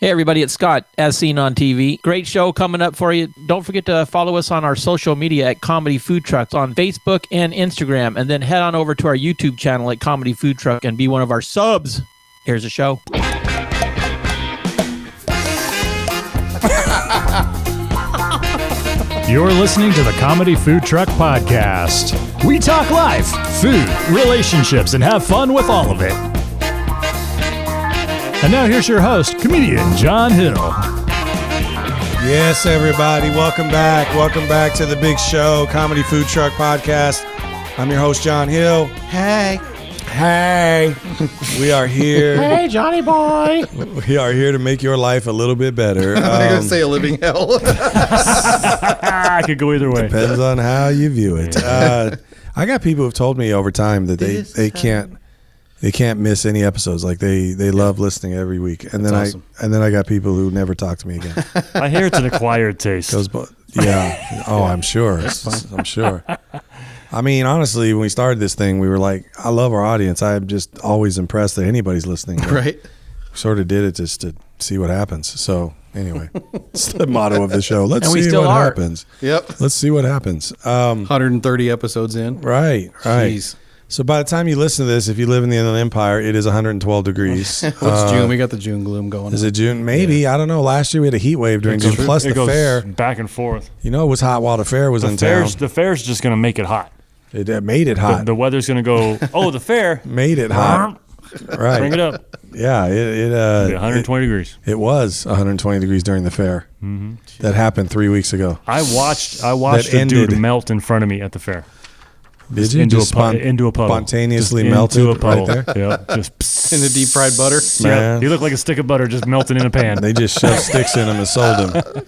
Hey everybody, it's Scott, as seen on TV. Great show coming up for you. Don't forget to follow us on our social media at Comedy Food Trucks on Facebook and Instagram, and then head on over to our YouTube channel at Comedy Food Truck and be one of our subs. Here's the show. You're listening to the Comedy Food Truck Podcast. We talk life, food, relationships, and have fun with all of it. And now here's your host, comedian John Hill. Yes, everybody, welcome back. Welcome back to the big show, Comedy Food Truck Podcast. I'm your host, John Hill. Hey. Hey. We are here. Hey, Johnny boy. We are here to make your life a little bit better. I'm going to say a living hell. I could go either way. Depends on how you view it. I got people who've told me over time that they can't miss any episodes. Like they love listening every week. And then awesome. I got people who never talk to me again. I hear it's an acquired taste. Yeah. Oh, I'm sure. I'm sure. I mean, honestly, when we started this thing, we were like, I love our audience. I'm just always impressed that anybody's listening. Right. We sort of did it just to see what happens. So anyway, it's the motto of the show. Let's And we see still what are. happens. Yep. Let's see what happens. 130 episodes in. Right. Jeez. So by the time you listen to this, if you live in the Inland Empire, it is 112 degrees. What's June? We got the June gloom going. Is it June? Maybe. Yeah. I don't know. Last year we had a heat wave during June. Plus it the goes fair. back and forth. You know it was hot while the fair was in town. The fair's just going to make it hot. It made it hot. The weather's going to go, oh, the fair. Made it hot. Right. Bring it up. Yeah. It'll be 120 degrees. It was 120 degrees during the fair. Mm-hmm. That happened 3 weeks ago. I watched a dude melt in front of me at the fair. Did you? Into Just a puddle. spontaneously Just melted into a puddle. right there? Yeah, just in the deep fried butter? Man. Yeah, he looked like a stick of butter just melting in a pan. They just shoved sticks in him and sold him.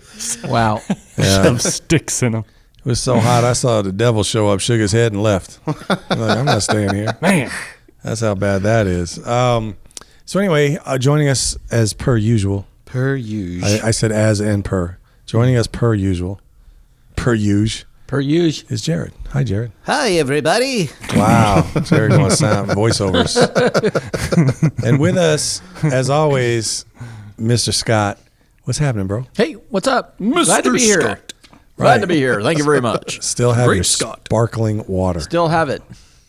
Wow. Yeah. Shoved sticks in him. It was so hot, I saw the devil show up, shook his head, and left. I'm like, I'm not staying here. Man. That's how bad that is. So anyway, joining us as per usual. Per usual. I said as and per. Joining us per usual. Per usual. Per usual. Is Jared. Hi, Jared. Hi, everybody. Wow. Jared wants sound voiceovers. And with us, as always, Mr. Scott. What's happening, bro? Hey, what's up? Mr. Glad to be here. Scott. Glad to be here. Thank you very much. Still have Great your Scott. sparkling water. Still have it.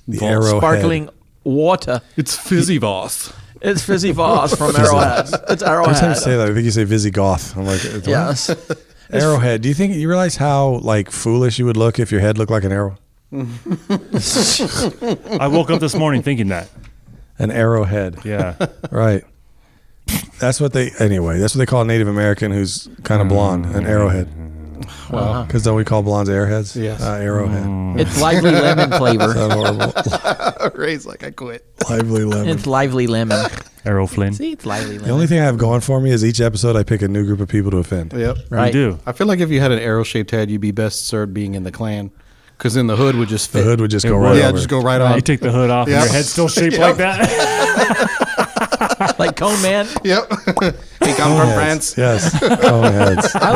The Arrowhead. Sparkling water. It's Fizzy Voss. It's Fizzy Voss from Arrowhead. It's Every time you Arrowhead. say that, I think you say Visigoth. I'm like, what? Yes. Arrowhead. Do you realize how like foolish you would look if your head looked like an arrow? I woke up this morning thinking that. An arrowhead. Yeah. Right. That's what they call a Native American who's kind of blonde, an arrowhead. Wow. Because don't we call blondes airheads? Yes. Arrowhead. It's lively lemon flavor. That's horrible. Ray's like, I quit. Lively lemon. It's lively lemon. Arrow Flynn. See, it's lively lemon. The only thing I have going for me is each episode I pick a new group of people to offend. Yep. Right. You do. I feel like if you had an arrow-shaped head, you'd be best served being in the Klan. Because then the hood would just fit. The hood would just It go would. right Yeah, over. just go right You on. take the hood off Yep. and your head's still shaped Yep. like that. Like Cone Man. Yep. We come from France. Yes. Coneheads. I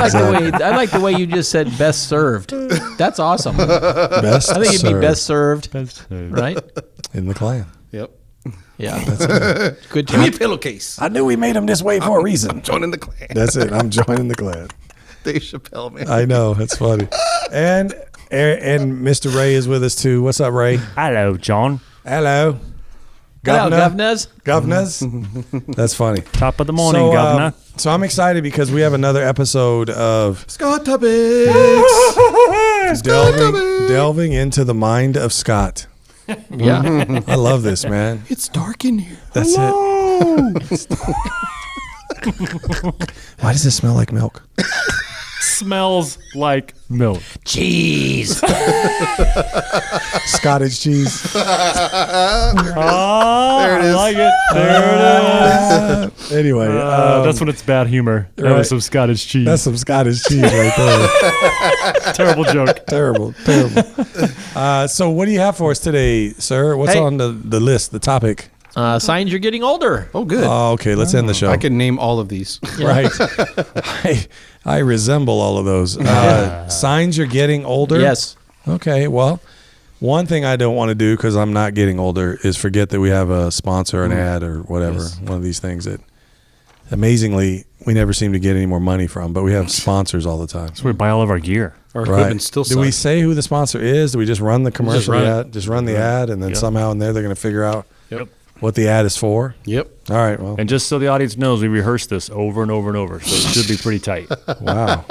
like the way you just said best served. That's awesome. I Best think it'd be served best served, right? in the Klan. Yep. Yeah. Good Give me a job. pillowcase. I knew we made them this way for a reason. Joining the Klan. That's it. I'm joining the Klan. Dave Chappelle, man. I know. That's funny. And Mr. Ray is with us too. What's up, Ray? Hello, John. Hello. Hello, governors. Governors. That's funny. Top of the morning, Governor. So I'm excited because we have another episode of Scott Topics. delving into the mind of Scott. Yeah. I love this, man. It's dark in here. That's it. Why does it smell like milk? Smells like milk. Cheese. Scottage cheese. Oh, There it I is. like it. There it is. Anyway, That's when it's bad humor. That right. was some Scottish cheese. that's some Scottish cheese right there. Terrible joke. Terrible. So what do you have for us today, sir? What's Hey. on the list, the topic? Signs you're getting older. Oh, good. Oh, okay, let's end the show. I can name all of these. Right. I resemble all of those. Signs you're getting older? Yes. Okay, well, one thing I don't want to do because I'm not getting older is forget that we have a sponsor, an ad, or whatever. Yes. One of these things that amazingly, we never seem to get any more money from, but we have sponsors all the time. So we buy all of our gear. Our Right. equipment still Do we sucks. say who the sponsor is? Do we just run the commercial run it. ad? Just run the ad, and then Yep. somehow in there they're going to figure out Yep. what the ad is for? Yep. All right. Well, And just so the audience knows, we rehearsed this over and over and over, so it should be pretty tight. wow.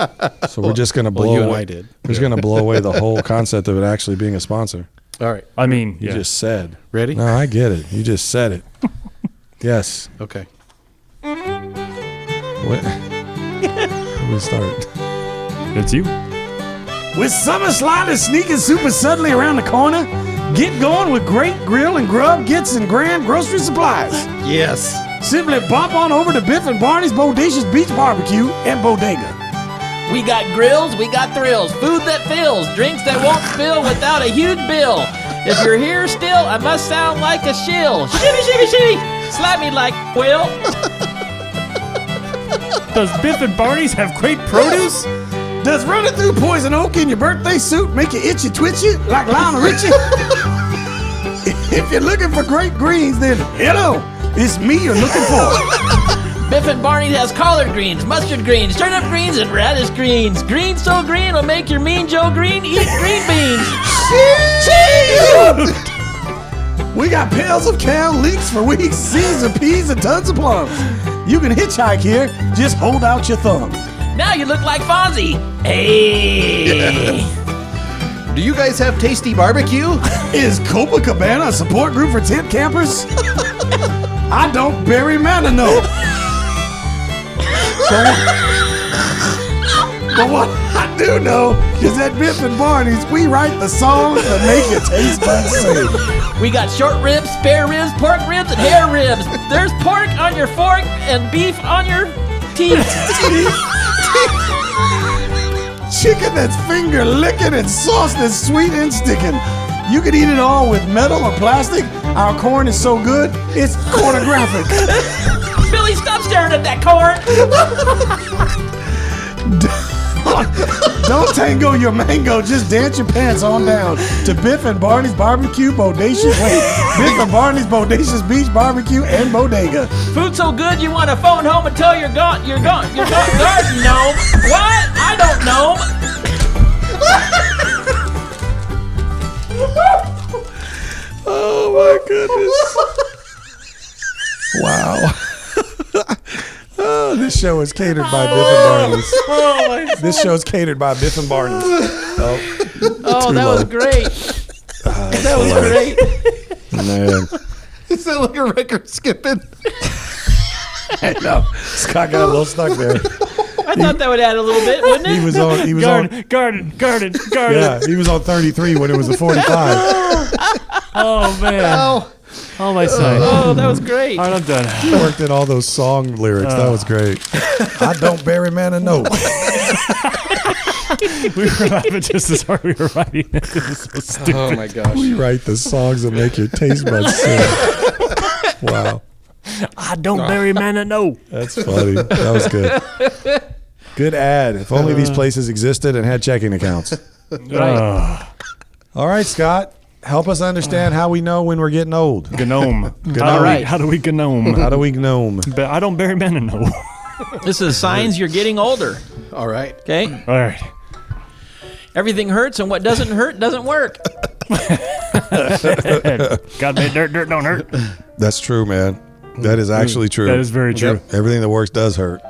So we're just going to Well, blow you and away. I did. We're just going to blow away the whole concept of it actually being a sponsor. All right. I mean, You yeah. just said. Ready? No, I get it. You just said it. Yes. Okay. What? We start. It's you. With summer sliders sneaking super suddenly around the corner, get going with great grill and grub gets and grand grocery supplies. Yes. Simply bop on over to Biff and Barney's Bodacious Beach Barbecue and Bodega. We got grills, we got thrills, food that fills, drinks that won't spill without a huge bill. If you're here still, I must sound like a shill. Shimmy, shimmy, shimmy, slap me like Will. Does Biff and Barney's have great produce? Does running through Poison Oak in your birthday suit make you itchy twitchy like Lionel Richie? If you're looking for great greens, then hello, it's me you're looking for. Biff and Barney has collard greens, mustard greens, turnip greens, and radish greens. Greens so green will make your mean Joe Green eat green beans. We got pails of kale, leeks for weeks, seeds of peas, and tons of plums. You can hitchhike here, just hold out your thumb. Now you look like Fonzie. Hey. Do you guys have tasty barbecue? Is Copacabana a support group for tent campers? I don't Barry Manilow. But what I do know is that Biff and Barney's, we write the songs that make your taste buds sing. We got short ribs, spare ribs, pork ribs, and hair ribs. There's pork on your fork and beef on your teeth. Chicken that's finger licking and sauce that's sweet and sticking. You can eat it all with metal or plastic. Our corn is so good, it's cornographic. Billy, stop staring at that corn. Don't tango your mango, just dance your pants on down to Biff and Barney's Barbecue Bodacious. Wait, Biff and Barney's Bodacious Beach Barbecue and Bodega. Food so good you want to phone home and tell your garden gnome. What? I don't know. Oh my goodness! Wow. Oh, this show is catered by Biff and Barney's. This show's catered by Biff and Barney's. Oh, Too that low. was great. That was great. Man. Is that like a record skipping? No, Scott got a little stuck there. I thought that would add a little bit, wouldn't it? He was on. Garden. Yeah, he was on 33 when it was a 45. Oh, man. Oh, my side. Oh, that was great. All right, I'm done. He worked in all those song lyrics. That was great. I don't Barry Man a note. We were laughing just as hard we were writing it. It was so stupid. Oh my gosh. We write the songs that make your taste buds sing. Wow, I don't bury man I know. that's funny. That was good. Good ad. If only these places existed and had checking accounts. All right, Scott. Help us understand how we know when we're getting old. Gnome. right. How do we gnome? How do we gnome? But I don't bury man I know. This is signs you're getting older. All right. Okay? All right. Everything hurts, and what doesn't hurt doesn't work. God made dirt don't hurt. That's true, man. That is actually true. That is very true. Everything that works does hurt.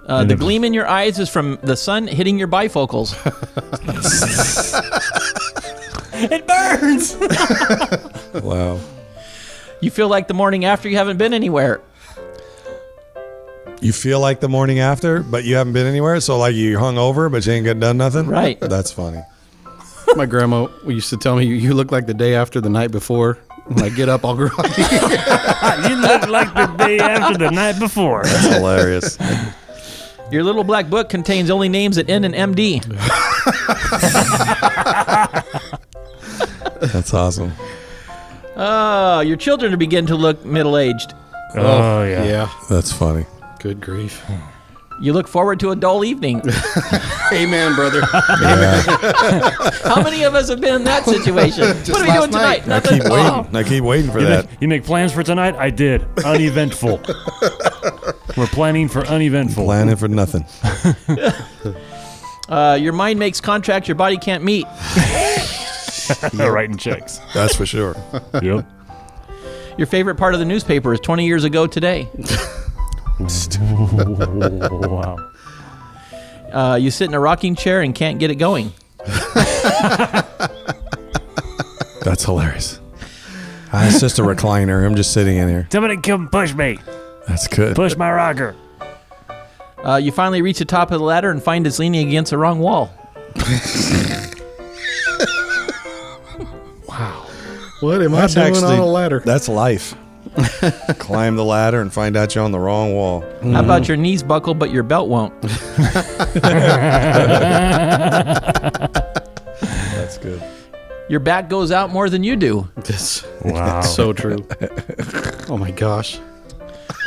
The gleam in your eyes is from the sun hitting your bifocals. It burns. Wow. You feel like the morning after you haven't been anywhere. You feel like the morning after, but you haven't been anywhere. So like you hung over, but you ain't got done nothing. Right. That's funny. My grandma used to tell me, you look like the day after the night before. When I get up, I'll groggy. You look like the day after the night before. That's hilarious. Your little black book contains only names that end in MD. That's awesome. Your children are beginning to look middle-aged. Oh, yeah. Yeah. That's funny. Good grief. You look forward to a dull evening. Amen, brother. How many of us have been in that situation? What are we last doing tonight? night. I keep waiting. I keep waiting for that. You make plans for tonight? I did. Uneventful. We're planning for uneventful. Planning for nothing. Your mind makes contracts your body can't meet. Writing checks. That's for sure. Yep. Your favorite part of the newspaper is 20 years ago today. Wow. You sit in a rocking chair and can't get it going. That's hilarious. It's just a recliner. I'm just sitting in here. Somebody come push me. That's good. Push my rocker. You finally reach the top of the ladder and find it's leaning against the wrong wall. What am I doing on a ladder? That's life. Climb the ladder and find out you're on the wrong wall. How about your knees buckle but your belt won't? That's good. Your back goes out more than you do. Wow. So true. Oh my gosh.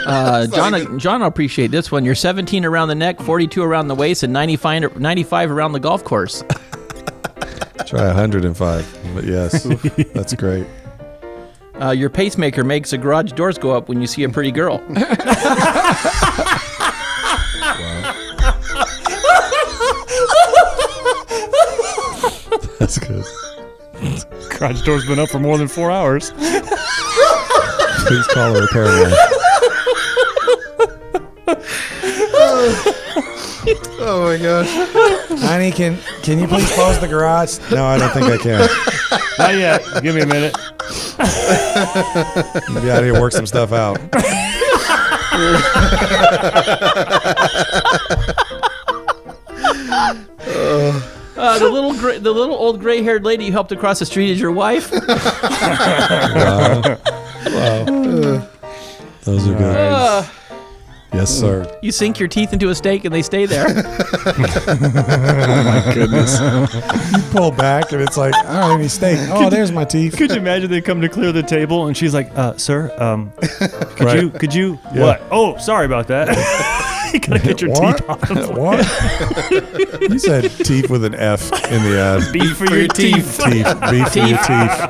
John will appreciate this one. You're 17 around the neck, 42 around the waist, and 95 around the golf course. Try 105. But yes, that's great. Your pacemaker makes the garage doors go up when you see a pretty girl. That's good. Garage door's been up for more than 4 hours. Please call a repairman. Oh my gosh. Honey, can you please close the garage? No, I don't think I can. Not yet. Give me a minute. Maybe out here work some stuff out. The little old gray-haired lady you helped across the street is your wife. Wow. Those are good. Yes, sir. You sink your teeth into a steak and they stay there. Oh my goodness. You pull back and it's like, I don't have any steak. Oh, there's my teeth. Could you imagine they come to clear the table and she's like, sir, Right. could you, Yeah. what? Oh, sorry about that. You gotta get your What? teeth off. What? You said teeth with an F in the ad. Beef for your teeth. Teeth. Beef for your teeth.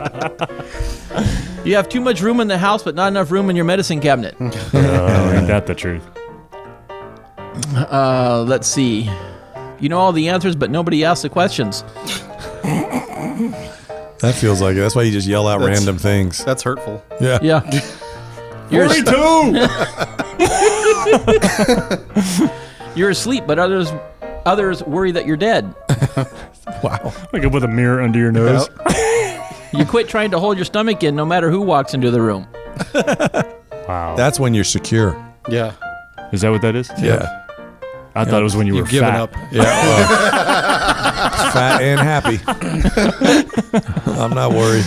You have too much room in the house, but not enough room in your medicine cabinet. Ain't that the truth? Let's see. You know all the answers, but nobody asks the questions. That feels like it. That's why you just yell out random things. That's hurtful. Yeah. Yeah. You're 42! You're asleep, but others worry that you're dead. Wow. Wake up with a mirror under your nose. You quit trying to hold your stomach in no matter who walks into the room. Wow. That's when you're secure. Yeah. Is that what that is? Yeah. I thought it was when you were You've given fat. up. Yeah. Well, fat and happy. I'm not worried.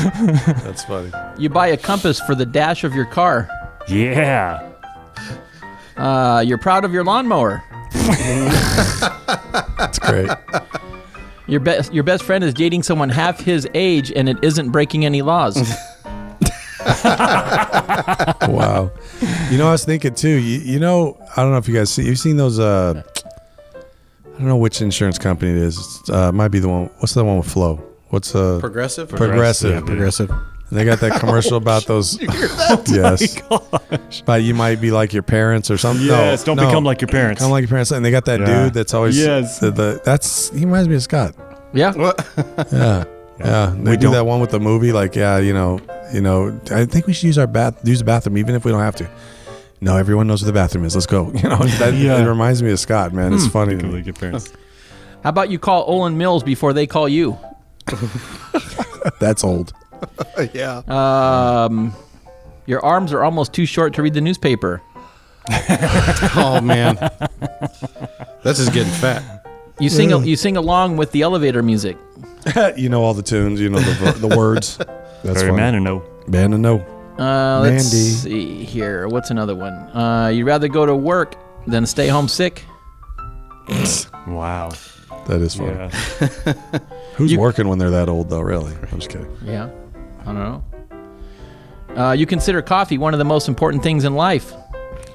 That's funny. You buy a compass for the dash of your car. Yeah. You're proud of your lawnmower. That's great. Your best friend is dating someone half his age, and it isn't breaking any laws. Wow. You know, I was thinking too. You know, I don't know if you guys you've seen those. I don't know which insurance company it is. It might be the one. What's the one with Flo? What's Progressive? Progressive? Progressive. And they got that commercial about those. Yes. But you might be like your parents or something. Yes, don't become like your parents. Become like your parents. And they got that Yeah. dude that's always. Yes. He reminds me of Scott. Yeah. Yeah. Yeah. They do that one with the movie. Like, yeah, you know. I think we should use the bathroom even if we don't have to. No, everyone knows where the bathroom is. Let's go. You know, it reminds me of Scott, man. It's funny. to Become me. like your parents. How about you call Olin Mills before they call you? That's old. Yeah. Your arms are almost too short to read the newspaper. Oh man. That's just getting fat. You sing along with the elevator music. You know all the tunes. You know the words. That's Very funny. man and no. Man to know. Let's Mandy. see here. What's another one? You'd rather go to work than stay home sick. Wow. That is funny. Yeah. Who's working when they're that old, though? Really? I'm just kidding. Yeah, I don't know. You consider coffee one of the most important things in life.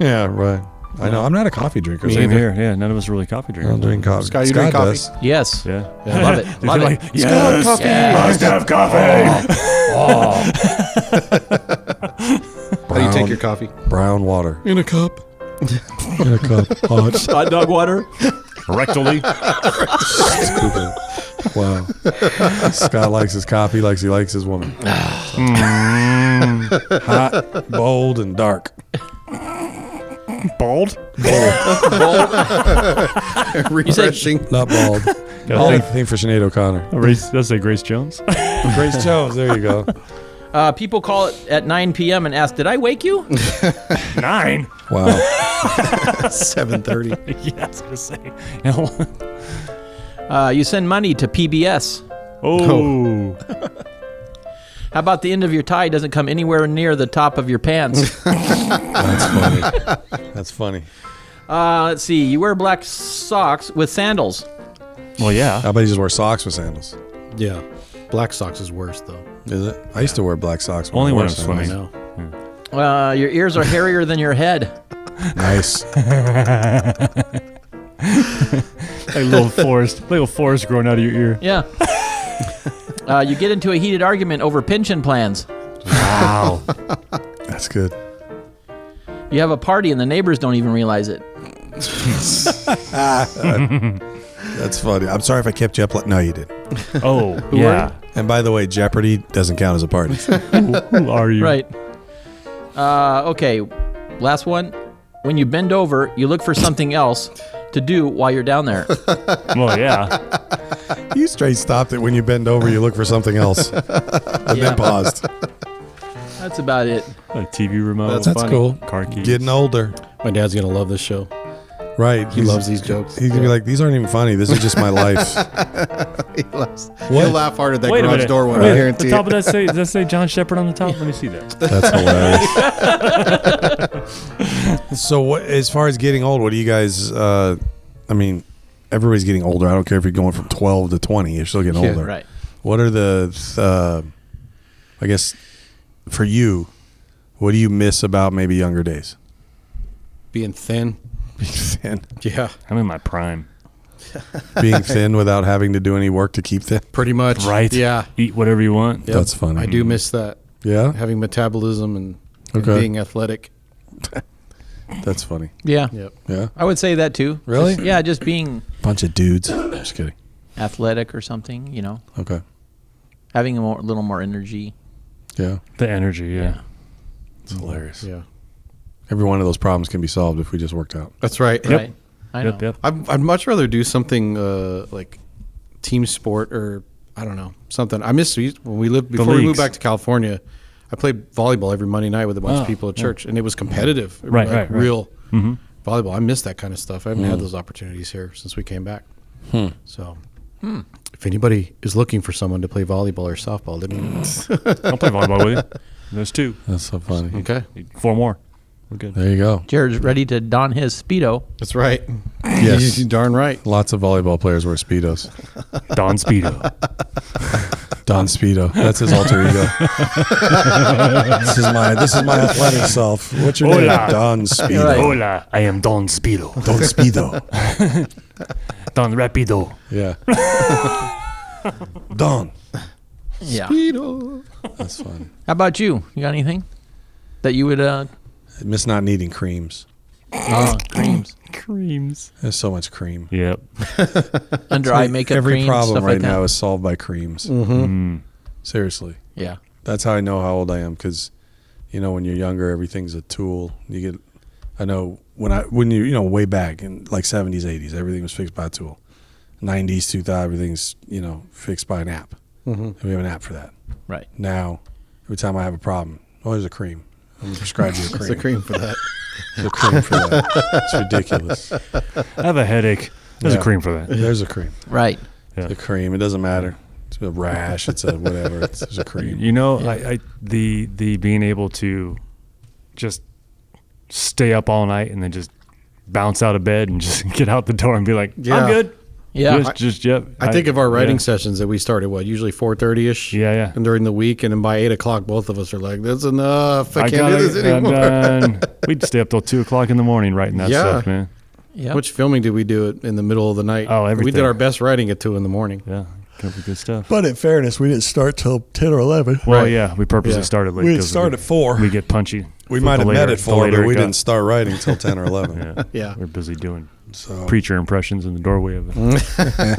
Yeah, right. I know. I'm not a coffee drinker. Same here. Yeah, none of us are really coffee I drinkers. don't drink coffee. Scott, you drink coffee? does. Yes, Yeah. I love it. Love it. Yes. Coffee. Must have coffee. How do you take your coffee? Brown water. In a cup. Get a cup. Hot. Hot dog water. Rectally. Stupid. Wow. Scott likes his coffee, he likes his woman. Hot, bold, and dark. Bald? Refreshing. Not bald. I think for Sinead O'Connor. Let's say Grace Jones. Grace Jones, there you go. People call it at 9 p.m. and ask, "Did I wake you?" 9. Wow. 7:30. Yeah, I was gonna say. You send money to PBS. Oh. How about the end of your tie doesn't come anywhere near the top of your pants? That's funny. That's funny. Let's see. You wear black socks with sandals. Well, yeah. How about you just wear socks with sandals? Yeah. Black socks is worse, though. Is it? I used to wear black socks. Only I when wore I'm sandals. swimming. No. Your ears are hairier than your head. Nice. Like a little forest growing out of your ear. Yeah. You get into a heated argument over pension plans. Wow. That's good. You have a party and the neighbors don't even realize it. That's funny. I'm sorry if I kept you up. No, you didn't. Oh, yeah. And by the way, Jeopardy doesn't count as a party. Who are you? Right. Okay. Last one. When you bend over, you look for something else to do while you're down there. Well, yeah. You straight stopped it when you bend over, you look for something else. And then paused. That's about it. A TV remote. That's cool. Car keys. Getting older. My dad's going to love this show. Right. He loves these jokes. He's going to be like, these aren't even funny. This is just my life. He loves. He'll laugh hard at that Wait a garage minute. door when Wait, I guarantee the top it. of that does that say John Shepard on the top? Let me see that. That's hilarious. So what, as far as getting old, what do you guys, I mean, everybody's getting older. I don't care if you're going from 12 to 20. You're still getting older. Right. What are the, I guess, for you, what do you miss about maybe younger days? Being thin. Being thin. Yeah. I'm in my prime. Being thin without having to do any work to keep thin. Pretty much. Right? Yeah. Eat whatever you want. Yep. That's funny. I do miss that. Yeah? Having metabolism and Okay. being athletic. That's funny. Yeah. Yep. Yeah? I would say that too. Really? Just being Bunch of dudes. Just kidding. athletic or something, Okay. having a little more energy. Yeah. The energy, yeah. It's hilarious. Yeah. Every one of those problems can be solved if we just worked out. That's right. Right. I know. Yep. I'd much rather do something like team sport or I don't know, something. I miss when we lived before we moved leagues. back to California. I played volleyball every Monday night with a bunch of people at church, and it was competitive. Right, like right. Real volleyball. I miss that kind of stuff. I haven't had those opportunities here since we came back. So, if anybody is looking for someone to play volleyball or softball, let me know. I'll play volleyball with you. There's 2. That's so funny. Okay, 4 more. We're good. There you go. Jared's ready to don his Speedo. that's right. Yes. You're darn right. Lots of volleyball players wear Speedos. Don Speedo. Don Speedo. That's his alter ego. This is my athletic self. What's your name? Hola. Don Speedo. Right. Hola, I am Don Speedo. Don Speedo. Don Rapido. Yeah. Don. Yeah. That's fun. How about you? You got anything that you would I miss not needing creams. creams, Creams. There's so much cream. Yep. under eye makeup Every creams, problem stuff right like that? now is solved by creams. Seriously. Yeah. That's how I know how old I am because, when you're younger, everything's a tool. I know when you way back in like 70s, 80s, everything was fixed by a tool. 90s, 2000, everything's, fixed by an app. And we have an app for that. Right. Now, every time I have a problem, there's a cream. I'm going to prescribe you a cream. It's a cream for that. There's a cream for that. It's ridiculous. I have a headache. There's Yeah. a cream for that. There's a cream. Right. The cream. It doesn't matter. It's a rash. It's a whatever. There's a cream. The being able to just stay up all night and then just bounce out of bed and just get out the door and be like, Yeah. I'm good. Yeah. Yep. I think of our writing sessions that we started, usually 4:30ish? Yeah. And during the week, and then by 8 o'clock, both of us are like, that's enough. I can't gotta- do this I'm anymore. done. We'd stay up till 2 o'clock in the morning writing that Yeah. stuff, man. Yeah. Which filming did we do it in the middle of the night? Oh, We everything. did our best writing at 2 in the morning. Yeah. Come up with good stuff. But in fairness, we didn't start till 10 or 11. Well, yeah, we purposely Yeah. started late. We didn't 'cause start at 4. We get punchy. We might have met at 4, later but we it got- didn't start writing until 10 or 11. Yeah. Yeah. We're busy doing So preacher impressions in the doorway of it.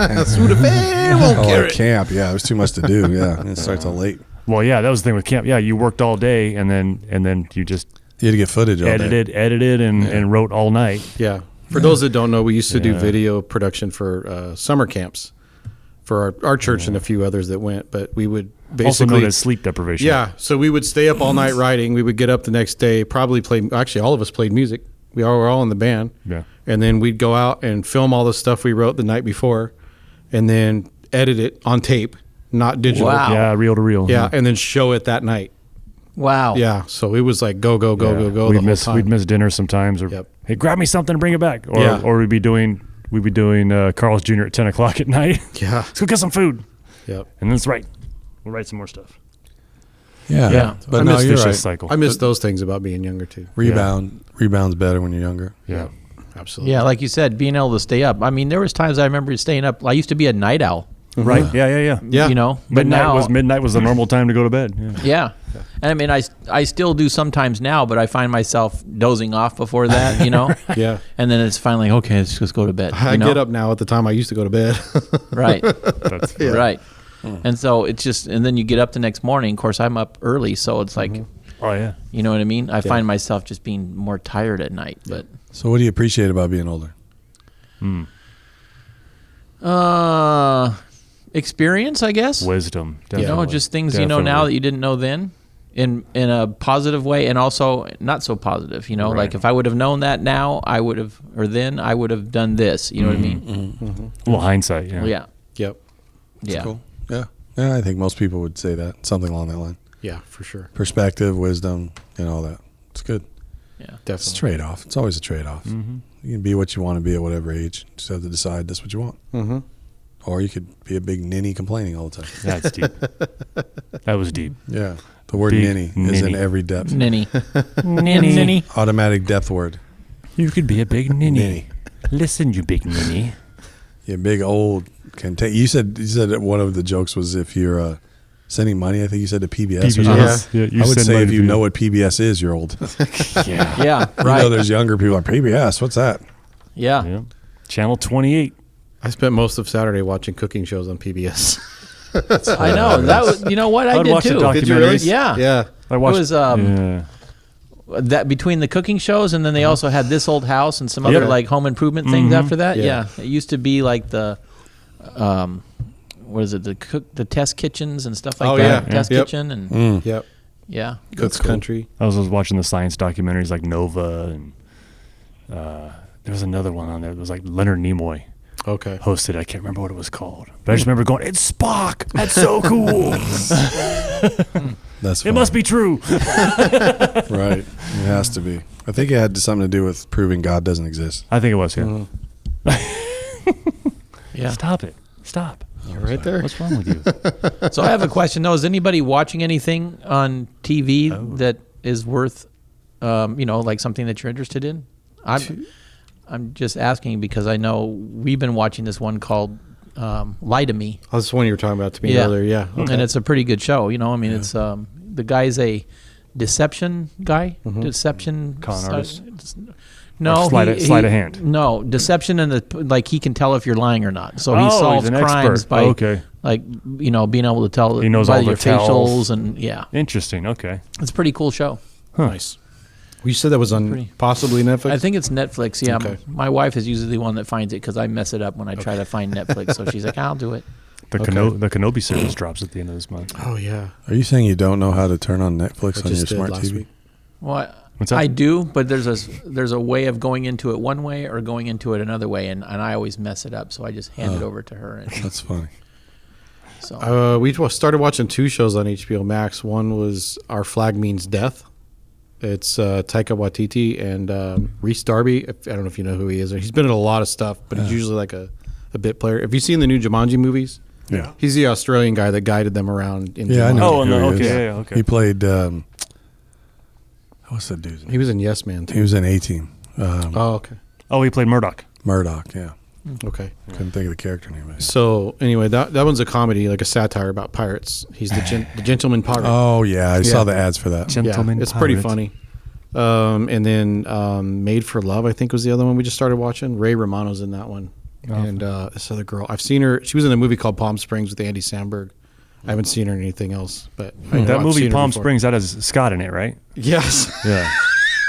at camp, yeah, it was too much to do. Yeah, and it starts till late. Well, yeah, that was the thing with camp. Yeah, you worked all day, and then you just You had to get footage all day. edited, and wrote all night. Yeah. For those that don't know, we used to do video production for summer camps for our church and a few others that went. But we would basically Also known as sleep deprivation. Yeah, so we would stay up all night writing. We would get up the next day, probably play. Actually, all of us played music. We all were all in the band. Yeah. And then we'd go out and film all the stuff we wrote the night before, and then edit it on tape, not digital. Wow. Yeah, reel to reel. Yeah, and then show it that night. Wow. Yeah, so it was like go Yeah. the whole time. We'd miss dinner sometimes, or Yep. hey, grab me something and bring it back, or Yeah. or we'd be doing Carl's Jr. at 10:00 at night. Yeah. Let's go get some food, Yep. and then let's write. We'll write some more stuff. Yeah, Yeah. but I no, miss you're vicious right. cycle. I miss those things about being younger too. Rebound's better when you're younger. Yeah. Absolutely. Yeah, like you said, being able to stay up. I mean, there was times I remember staying up. I used to be a night owl. Right. Yeah. Yeah. You know, but Midnight was the normal time to go to bed. Yeah. Yeah. And I mean, I still do sometimes now, but I find myself dozing off before that, you know? Yeah. And then it's finally, okay, let's just go to bed. I you know? get up now at the time I used to go to bed. Right. That's Right. And so it's just, and then you get up the next morning. Of course, I'm up early. So it's like, Oh yeah. you know what I mean? I find myself just being more tired at night. But So what do you appreciate about being older? experience, I guess. Wisdom. You know, Definitely. just things you know now Definitely. that you didn't know then, in a positive way, and also not so positive. You know, Right. like if I would have known that now, I would have, or then I would have done this. You know what I mean? Well, hindsight. Yeah. Yeah, Yep. yeah, Cool. Yeah. Yeah, I think most people would say that. Something along that line. Yeah, for sure. Perspective, wisdom, and all that. It's good. yeah. It's a Definitely. trade-off. It's always a trade-off. You can be what you want to be at whatever age. Just have to decide that's what you want. Mm-hmm. Or you could be a big ninny complaining all the time. That's deep. That was deep. Yeah. The word Big ninny is in ninny. every depth. Ninny, Ninny. ninny. Automatic depth word. You could be a big ninny. Ninny. Listen, you big ninny. Yeah, big old can take. You said that one of the jokes was if you're sending money. I think you said to PBS. Or something. PBS. Yeah, you I would send say money if to you PBS. know what PBS is, you're old. Yeah. Yeah, You right. know, there's younger people like PBS. What's that? Yeah. Yeah. Channel 28. I spent most of Saturday watching cooking shows on PBS. I know that. Was, you know what I I'd did watch the too. docu- Did you really? Documentaries? Yeah. Yeah. I watched. It was yeah. that between the cooking shows, and then they also had This Old House and some other Yep. like home improvement things after that. Yeah. Yeah. It used to be like the, what is it? The test kitchens and stuff like Oh, that. yeah. Test Yep. kitchen and Mm. Yep. yeah. Cook's Country. I was watching the science documentaries like Nova, and there was another one on there. It was like Leonard Nimoy Okay. hosted. I can't remember what it was called, but I just remember going, "It's Spock. That's so cool. That's It must be true." right. It has to be. I think it had something to do with proving God doesn't exist. I think it was. Yeah. Yeah. Stop it. Stop. You're right there. What's wrong with you? So I have a question though. Is anybody watching anything on TV that is worth, like something that you're interested in? I'm just asking because I know we've been watching this one called Lie to Me. Oh, that's the one you were talking about to me earlier. Yeah. Okay. And it's a pretty good show. You know, I mean, it's the guy's a deception guy, deception Con artist? No, Or sleight of hand? No, deception and like he can tell if you're lying or not. So he Oh, he's solves an crimes expert. by Okay. like being able to tell He knows by all the your tells. facials and Interesting. Okay. it's a pretty cool show. Nice. Well, you said that was on Pretty- possibly Netflix? I think it's Netflix. Yeah, Okay. my wife is usually the one that finds it because I mess it up when I try to find Netflix. So she's like, "I'll do it." The Kenobi series drops at the end of this month. Oh, yeah. Are you saying you don't know how to turn on Netflix I on your just did smart last TV? week. Well, What's that? I do, but there's a way of going into it one way or going into it another way, and I always mess it up. So I just hand it over to her. And That's funny. so We started watching 2 shows on HBO Max. One was Our Flag Means Death. It's Taika Waititi and Reese Darby. I don't know if you know who he is. He's been in a lot of stuff, but he's usually like a bit player. Have you seen the new Jumanji movies? Yeah. He's the Australian guy that guided them around in Yeah, I Jumanji. know. Oh, who no, he okay, is. yeah, okay. He played. What's that dude's name? He was in Yes Man, too. He was in A-Team. Oh, okay. Oh, he played Murdoch. Murdoch. Yeah. Okay. Couldn't think of the character name. So, anyway, that one's a comedy, like a satire about pirates. He's the gentleman pirate. Oh yeah, I saw Yeah. the ads for that. Gentleman it's pretty pirate. funny. And then Made for Love, I think, was the other one we just started watching. Ray Romano's in that one. And this other girl, I've seen her. She was in a movie called Palm Springs with Andy Samberg. I haven't seen her in anything else. But I know That I've movie seen her Palm before. Springs, that has Scott in it, right? Yes. Yeah.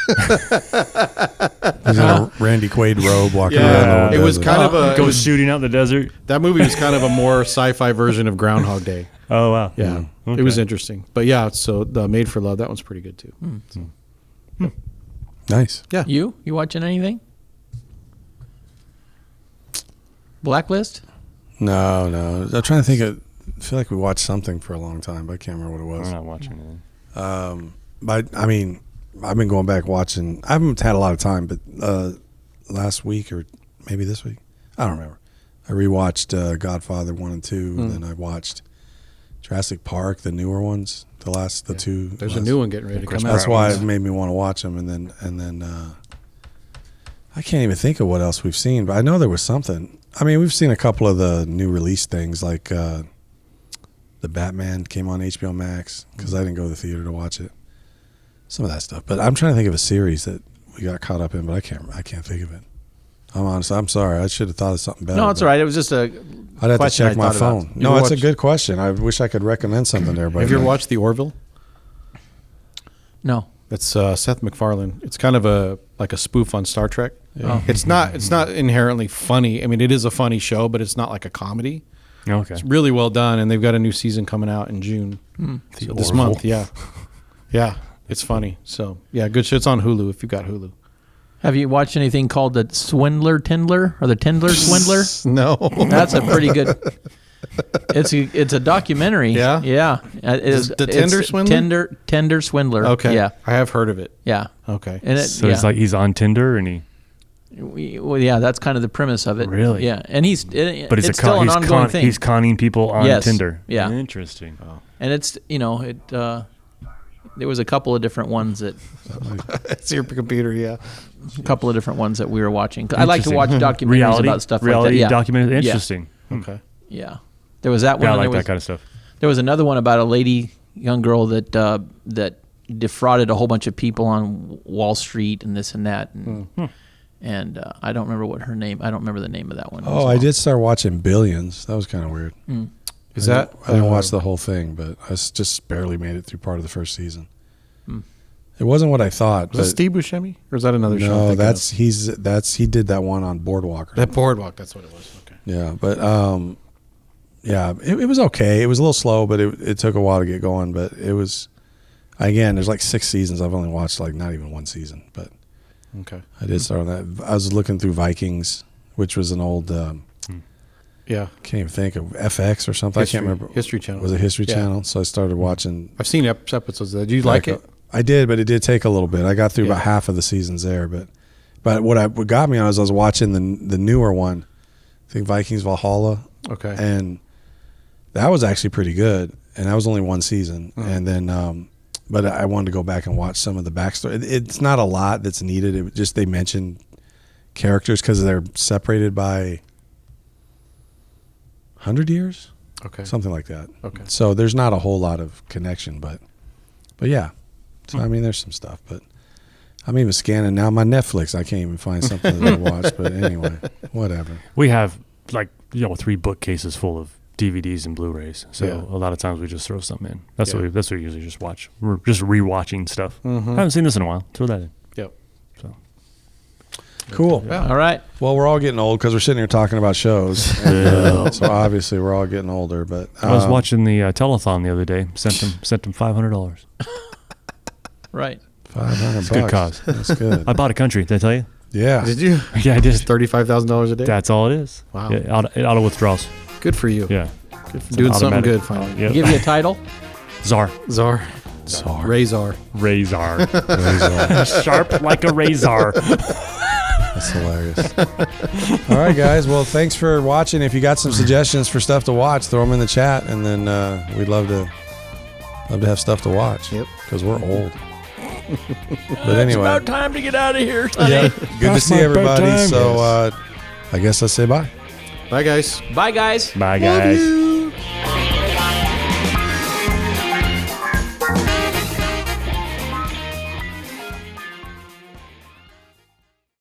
He's in a Randy Quaid robe walking Yeah, around. the it was desert. kind of a. Goes shooting out in the desert. That movie was kind of a more sci-fi version of Groundhog Day. Oh, wow. Yeah, Okay. it was interesting. But yeah, so the Made for Love, that one's pretty good too. nice. Yeah. You watching anything? Blacklist? No. I'm trying to think of. I feel like we watched something for a long time, but I can't remember what it We're was. not watching it. But I mean, I've been going back watching. I haven't had a lot of time, but last week or maybe this week, I don't remember. I rewatched Godfather 1 and 2, and then I watched Jurassic Park, the newer ones, the two. There's a new one getting ready to come out. That's why it made me want to watch them, and then I can't even think of what else we've seen, but I know there was something. I mean, we've seen a couple of the new release things, like the Batman came on HBO Max because I didn't go to the theater to watch it. Some of that stuff, but I'm trying to think of a series that we got caught up in, but I can't think of it. I'm honest. I'm sorry. I should have thought of something better. No, it's all right. It was just a I'd have to question check I my thought about. phone. You No, ever it's a watched- good question. I wish I could recommend something there. But Have you ever watched The Orville? No. That's Seth MacFarlane. It's kind of like a spoof on Star Trek. Oh. It's not inherently funny. I mean, it is a funny show, but it's not like a comedy. Okay. It's really well done, and they've got a new season coming out in June. So this Orville. month. Yeah, it's funny. So yeah, good shit. It's on Hulu if you got Hulu. Have you watched anything called The Swindler Tindler or The Tindler Swindler? No, That's a pretty good. It's a documentary. Yeah? Yeah. Is the Tinder Swindler? Tender Swindler. Okay. Yeah. I have heard of it. Yeah. Okay. And it, So yeah. it's like he's on Tinder and he. Well, yeah, that's kind of the premise of it. Really? Yeah, and But it's still an ongoing thing. He's conning people on Yes. Tinder. Yeah. Interesting. And it's there was a couple of different ones that It's your computer. Yeah. we were watching. I like to watch documentaries Reality about stuff reality like that. Yeah. documentary. Interesting. Okay. Yeah. There was that one. Yeah, I and like there that kind of stuff. There was another one about a young girl that defrauded a whole bunch of people on Wall Street and this and that. And I don't remember what her name. I don't remember the name of that one. Oh, I did start watching Billions. That was kind of weird. Is that? I didn't watch the whole thing, but I just barely made it through part of the first season. It wasn't what I thought. Was that But Steve Buscemi, or is that another show? I'm no, thinking he did that one on Boardwalk. Or of? That Boardwalk. That's what it was. Okay. Yeah, but it was okay. It was a little slow, but it took a while to get going. But it was, again, there's like 6 seasons. I've only watched like not even one season, but Okay. I did start on that. I was looking through Vikings, which was an old, Yeah. can't even think of FX or something. I can't remember. History Channel. Was it History Yeah. Channel? So I started watching. I've seen episodes of that. Did you like it? I did, but it did take a little bit. I got through Yeah. about half of the seasons there, but what got me on is I was watching the newer one. I think Vikings Valhalla. Okay. And that was actually pretty good. And that was only one season. And then, but I wanted to go back and watch some of the backstory. It's not a lot that's needed. It just, they mention characters because they're separated by 100 years, Okay. something like that. Okay. So there's not a whole lot of connection, but yeah. So, I mean, there's some stuff, but I'm even scanning now my Netflix. I can't even find something that I watch, but anyway, whatever. We have 3 bookcases full of DVDs and Blu-rays. So Yeah. a lot of times we just throw something in. That's Yeah. what we usually just watch. We're just rewatching stuff. Mhm. I haven't seen this in a while. Throw that in. Yep. So Cool. All right. Well, we're all getting old because we're sitting here talking about shows. And, so obviously we're all getting older. But I was watching the telethon the other day. Sent them $500. Right. $500. It's a good cause. That's good. I bought a country. Did I tell you? Yeah. Did you? Yeah, I did. $35,000 a day. That's all it is. Wow. Yeah, it auto withdrawals. Good for you. Yeah. Good for It's doing an something automatic- good finally. Yep. Give you a title. Czar. Czar. Czar. Razor. Razor. Sharp like a razor. That's hilarious. All right, guys. Well, thanks for watching. If you got some suggestions for stuff to watch, throw them in the chat, and then we'd love to have stuff to watch. Yep. Because we're old. But anyway, About time to get out of here, Sonny. yeah, good to see my everybody. bedtime. So I guess let's say bye. Bye, guys. Bye, guys. Bye, guys.